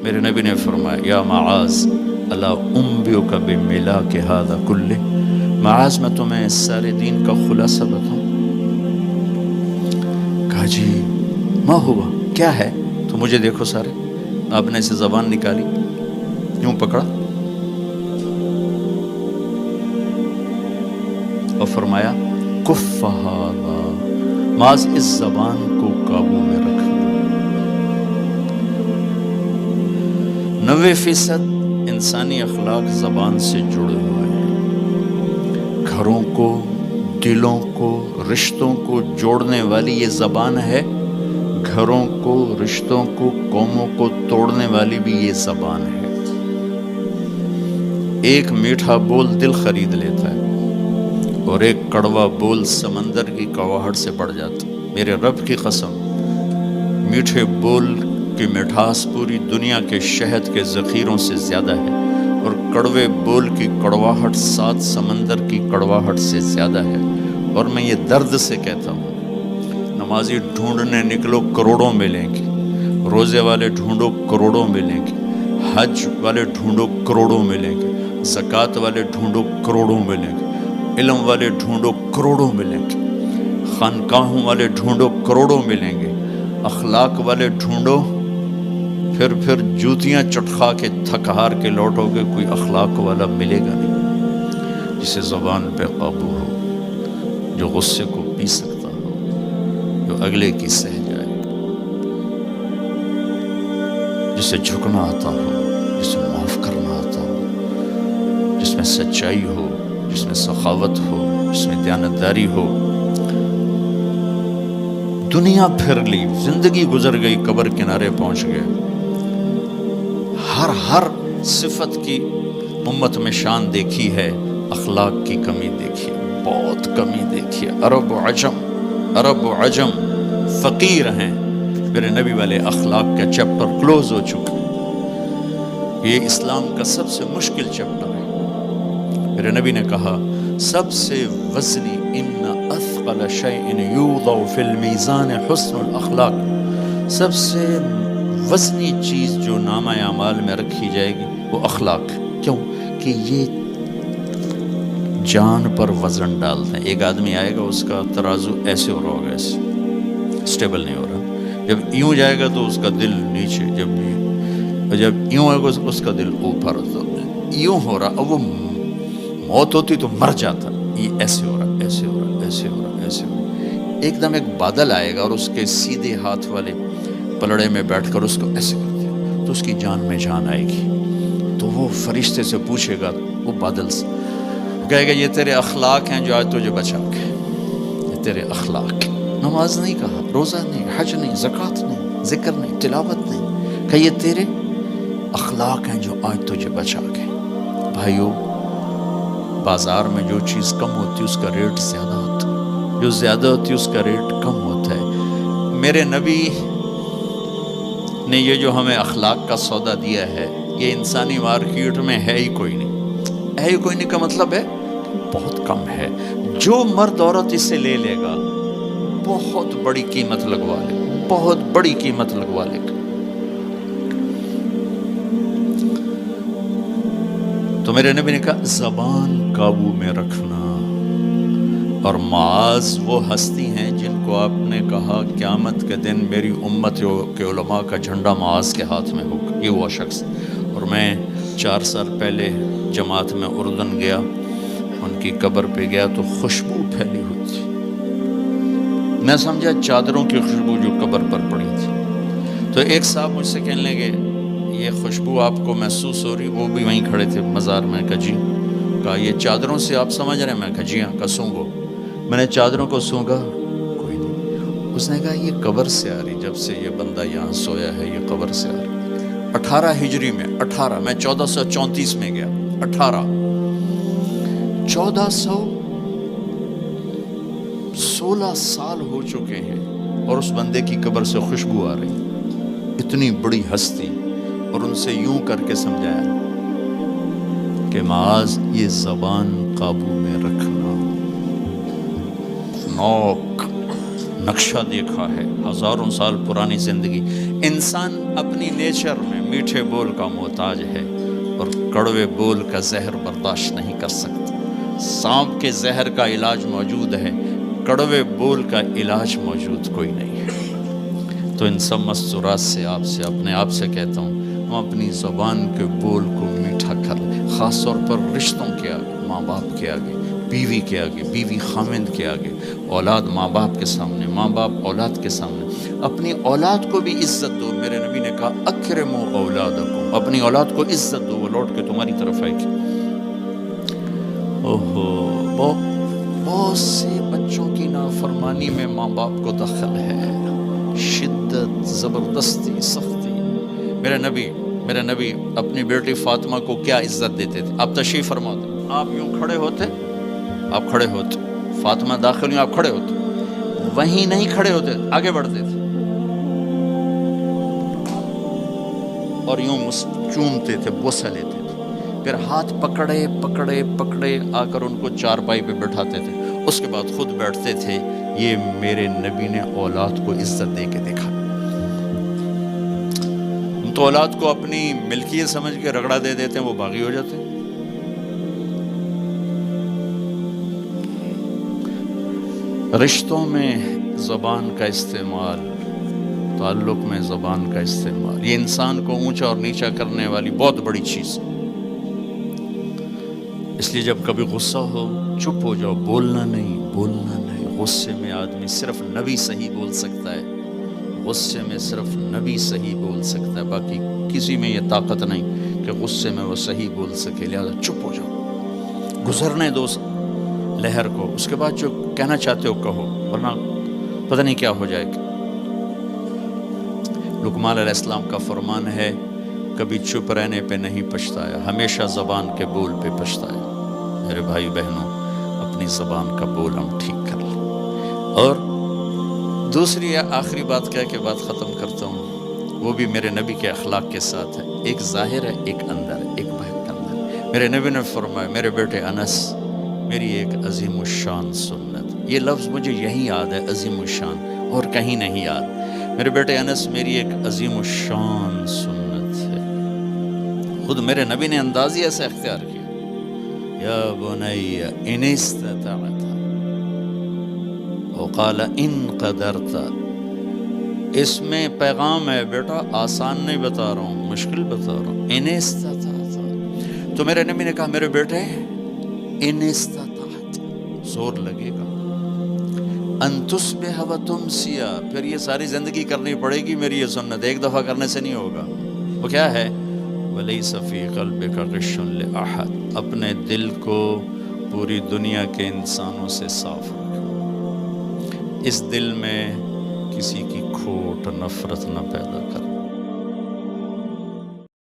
میرے نبی نے فرمایا یا معاذ الا انبئک بملاک ھذا کلہ، معاذ میں تمہیں اس سارے دین کا خلاصہ بتاؤں؟ کہا جی ما ہوا، کیا ہے؟ تو مجھے دیکھو سارے، آپ نے اسے زبان نکالی، یوں پکڑا اور فرمایا کف ھذا، معاذ اس زبان کو قابو میں رکھ۔ 90% انسانی اخلاق زبان سے جڑے ہوئے ہیں۔ گھروں کو، دلوں کو، رشتوں کو جوڑنے والی یہ زبان ہے، گھروں کو، رشتوں کو، قوموں کو توڑنے والی بھی یہ زبان ہے۔ ایک میٹھا بول دل خرید لیتا ہے اور ایک کڑوا بول سمندر کی کڑواہٹ سے بڑھ جاتا۔ میرے رب کی قسم، میٹھے بول کی مٹھاس پوری دنیا کے شہد کے ذخیروں سے زیادہ ہے، اور کڑوے بول کی کڑواہٹ 7 سمندر کی کڑواہٹ سے زیادہ ہے۔ اور میں یہ درد سے کہتا ہوں، نمازی ڈھونڈنے نکلو کروڑوں ملیں گے، روزے والے ڈھونڈو کروڑوں ملیں گے، حج والے ڈھونڈو کروڑوں ملیں گے، زکوٰۃ والے ڈھونڈو کروڑوں ملیں گے، علم والے ڈھونڈو کروڑوں ملیں گے، خانقاہوں والے ڈھونڈو کروڑوں ملیں گے، اخلاق والے ڈھونڈو، پھر جوتیاں چٹخا کے تھک ہار کے لوٹو گے، کوئی اخلاق والا ملے گا نہیں، جسے زبان پہ قابو ہو، جو غصے کو پی سکتا ہو، جو اگلے کی سہ جائے، جسے جھکنا آتا ہو، جسے معاف کرنا آتا ہو، جس میں سچائی ہو، جس میں سخاوت ہو، جس میں دیانتداری ہو۔ دنیا پھر لی، زندگی گزر گئی، قبر کنارے پہنچ گئے، ہر صفت کی امت میں شان دیکھی ہے، اخلاق کی کمی دیکھی ہے، بہت کمی دیکھی ہے۔ عرب و عجم فقیر ہیں، میرے نبی والے اخلاق کا چیپٹر کلوز ہو چکا ہے۔ یہ اسلام کا سب سے مشکل چیپٹر ہے۔ میرے نبی نے کہا سب سے وزنی ان اثقل شیء یوضع فی المیزان حسن الاخلاق، سب سے وزنی چیز جو نامہ اعمال میں رکھی جائے گی وہ اخلاق۔ کیوں؟ کہ یہ جان پر وزن ڈالتے ہیں۔ ایک آدمی آئے گا، اس کا ترازو ایسے ہو رہا ہوگا، ایسے اسٹیبل نہیں ہو رہا، جب یوں جائے گا تو اس کا دل نیچے، جب یوں آئے گا اس کا دل اوپر، تو یوں ہو رہا، اب وہ موت ہوتی تو مر جاتا، یہ ایسے ہو رہا، ایسے ہو رہا، ایسے ہو رہا، ایسے ہو رہا۔ ایک دم ایک بادل آئے گا اور اس کے سیدھے ہاتھ والے پلڑے میں بیٹھ کر اس کو ایسے کرتے ہیں تو اس کی جان میں جان آئے گی۔ تو وہ فرشتے سے پوچھے گا، وہ بادل سے کہے گا یہ تیرے اخلاق ہیں جو آج تجھے بچا کے، یہ تیرے اخلاق۔ نماز نہیں کہا، روزہ نہیں، حج نہیں، زکوٰۃ نہیں، ذکر نہیں، تلاوت نہیں، کہ یہ تیرے اخلاق ہیں جو آج تجھے بچا کے۔ بھائیو، بازار میں جو چیز کم ہوتی ہے اس کا ریٹ زیادہ ہوتا ہے، جو زیادہ ہوتی ہے اس کا ریٹ کم ہوتا ہے۔ میرے نبی نے یہ جو ہمیں اخلاق کا سودا دیا ہے، یہ انسانی مارکیٹ میں ہے ہی کوئی نہیں۔ ہے ہی کوئی نہیں کا مطلب ہے بہت کم ہے۔ جو مرد عورت اسے لے لے گا بہت بڑی قیمت لگوا لے گا، بہت بڑی قیمت لگوا لے گا۔ تو میرے نبی نے کہا زبان قابو میں رکھنا۔ اور معاذ وہ ہستی ہیں جن کو آپ نے کہا قیامت کے دن میری امت کے علماء کا جھنڈا معاذ کے ہاتھ میں ہوگا، یہ وہ شخص۔ اور میں 4 سال پہلے جماعت میں اردن گیا، ان کی قبر پہ گیا تو خوشبو پھیلی ہوئی تھی، میں سمجھا چادروں کی خوشبو جو قبر پر پڑی تھی۔ تو ایک صاحب مجھ سے کہنے لگے یہ خوشبو آپ کو محسوس ہو رہی؟ وہ بھی وہیں کھڑے تھے مزار میں۔ کہا جی۔ کہا یہ چادروں سے آپ سمجھ رہے ہیں؟ میں کہا جی ہاں۔ کہا سونگو۔ میں نے چادروں کو سونگا، کوئی نہیں۔ اس نے کہا یہ قبر سے آ رہی، جب سے یہ بندہ یہاں سویا ہے یہ قبر سے آ رہی۔ 18 ہجری میں، 18 میں 1434 میں گیا، 1416 سال ہو چکے ہیں اور اس بندے کی قبر سے خوشبو آ رہی، اتنی بڑی ہستی۔ اور ان سے یوں کر کے سمجھایا کہ معاذ یہ زبان قابو میں رکھنا۔ نوک نقشہ دیکھا ہے، ہزاروں سال پرانی زندگی۔ انسان اپنی نیچر میں، میٹھے بول کا محتاج ہے اور کڑوے بول کا زہر برداشت نہیں کر سکتا۔ سانپ کے زہر کا علاج موجود ہے، کڑوے بول کا علاج موجود کوئی نہیں ہے۔ تو ان سب مستورات سے اپنے آپ سے کہتا ہوں، ہم اپنی زبان کے بول کو میٹھا کر لیں، خاص طور پر رشتوں کے آگے، ماں باپ کے آگے، بیوی کے آگے، بیوی خامند کے آگے، اولاد ماں باپ کے سامنے، ماں باپ اولاد کے سامنے۔ اپنی اولاد کو بھی عزت دو۔ میرے نبی نے کہا اکرموا اولادکم، اپنی اولاد کو عزت دو، وہ لوٹ کے تمہاری طرف آئے گی۔ بہت سے بچوں کی نافرمانی میں ماں باپ کو دخل ہے، شدت، زبردستی، سختی۔ میرے نبی اپنی بیٹی فاطمہ کو کیا عزت دیتے تھے؟ آپ تشریف فرما دیں، آپ یوں کھڑے ہوتے، فاطمہ داخل ہوئی، آپ کھڑے ہوتے، وہیں نہیں کھڑے ہوتے، آگے بڑھتے تھے اور یوں چومتے تھے، بوسہ لیتے تھے، پھر ہاتھ پکڑے آ کر ان کو چارپائی پہ بٹھاتے تھے، اس کے بعد خود بیٹھتے تھے۔ یہ میرے نبی نے اولاد کو عزت دے کے دیکھا۔ ہم تو اولاد کو اپنی ملکیت سمجھ کے رگڑا دے دیتے ہیں، وہ باغی ہو جاتے ہیں۔ رشتوں میں زبان کا استعمال، تعلق میں زبان کا استعمال، یہ انسان کو اونچا اور نیچا کرنے والی بہت بڑی چیز ہے۔ اس لیے جب کبھی غصہ ہو، چپ ہو جاؤ، بولنا نہیں۔ غصے میں آدمی صرف نبی صحیح بول سکتا ہے، غصے میں صرف نبی صحیح بول سکتا ہے، باقی کسی میں یہ طاقت نہیں کہ غصے میں وہ صحیح بول سکے۔ لہذا چپ ہو جاؤ، گزرنے دو لہر کو، اس کے بعد جو کہنا چاہتے ہو کہو، ورنہ پتہ نہیں کیا ہو جائے گا۔ لقمان علیہ السلام کا فرمان ہے، کبھی چپ رہنے پہ نہیں پچھتایا، ہمیشہ زبان کے بول پہ پچھتایا۔ میرے بھائی بہنوں، اپنی زبان کا بول ہم ٹھیک کر لیں۔ اور دوسری آخری بات کہہ کے بات ختم کرتا ہوں، وہ بھی میرے نبی کے اخلاق کے ساتھ ہے، ایک ظاہر ہے، ایک اندر ہے، ایک باہر کا اندر۔ میرے نبی نے فرمایا، میرے بیٹے انس، میری ایک عظیم الشان سنت، یہ لفظ مجھے یہی یاد ہے، عظیم الشان، اور کہیں نہیں یاد۔ میرے بیٹے انس، میری ایک عظیم الشان سنت ہے۔ خود میرے نبی نے انداز ہی ایسا اختیار کیا، یا بنی ان استطعت وقال ان قدرت۔ اس میں پیغام ہے، بیٹا آسان نہیں بتا رہا ہوں، مشکل بتا رہا ہوں۔ ان استطعت، تو میرے نبی نے کہا میرے بیٹے ان استطعت، زور لگے گا، ان تصبح و تمسی، پھر یہ ساری زندگی کرنی پڑے گی میری یہ سنت، ایک دفعہ کرنے سے نہیں ہوگا۔ وہ کیا ہے؟ وَلَيْسَ فِي قَلْبِكَ غِشٌّ لِأَحَدٍ، اپنے دل کو پوری دنیا کے انسانوں سے صاف رکھو، اس دل میں کسی کی کھوٹ، نفرت نہ پیدا کر۔